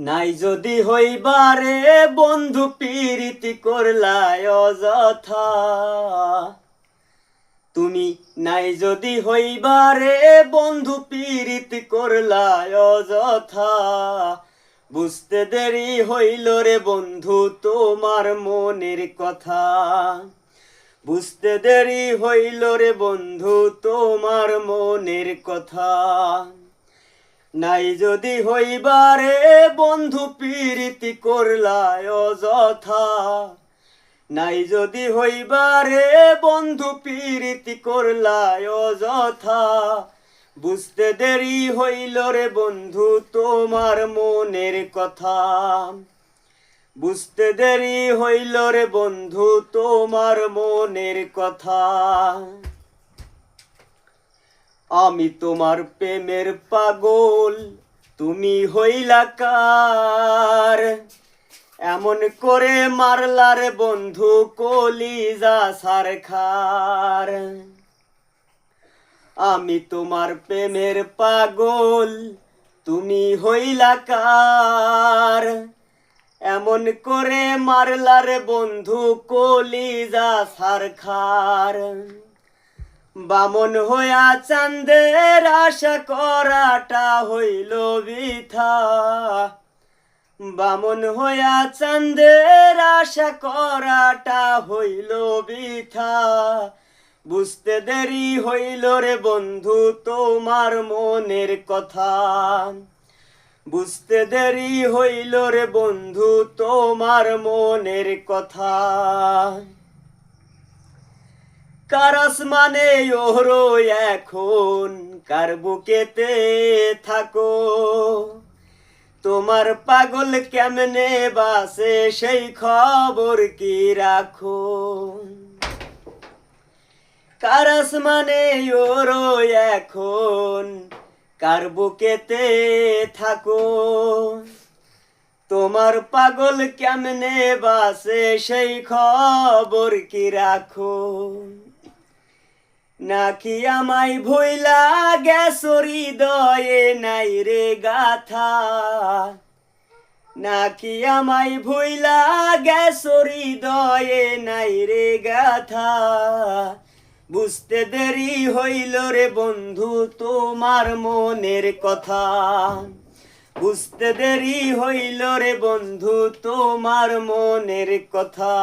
নাই যদি হইবারে বন্ধু পীরিতি করলায় অযথা। তুমি নাই যদি হইবারে বন্ধু পীরিতি করলায় অযথা। বুঝতে দেরি হইল রে বন্ধু তোমার মনের কথা। বুঝতে দেরি হইল রে বন্ধু তোমার মনের কথা। নাই যদি হইবারে বন্ধু পীরিতি করলায় অযথা। নাই যদি হইবারে বন্ধু পীরিতি করলায় অযথা। বুঝতে দেরি হইল রে বন্ধু তোমার মনের কথা। বুঝতে দেরি হইল রে বন্ধু তোমার মনের কথা। আমি তোমার প্রেমের পাগল, তুমি হইলা কার। এমন করে মারলার বন্ধু কলিজা সারখার। আমি তোমার প্রেমের পাগল, তুমি হইলা কার। এমন করে মারলার বন্ধু কলিজা সারখার। বামন হইয়া চাঁদের আশা করাটা হইল বৃথা। বামন হইয়া চাঁদের আশা করাটা হইল বৃথা। বুঝতে দেরি হইল রে বন্ধু তোমার মনের কথা। বুঝতে দেরি হইল রে বন্ধু তোমার মনের কথা। কার আসমানে ওহরো এখন, কার বুকেতে থাকো। তোমার পাগল কেমনে বাসে সেই খবর কি রাখো। কার আসমানে ওরো এখন, কার বুকেতে থাকো। তোমার পাগল কেমনে বাসে সেই খবর কি রাখো। নাকি আমায় ভুইলা গেছো হৃদয়ে নাই রে গাথা। নাকি আমায় ভুইলা গেছো হৃদয়ে নাই রে গাথা। বুঝতে দেরি হইল রে বন্ধু তোমার মনের কথা। বুঝতে দেরি হইল রে বন্ধু তোমার মনের কথা।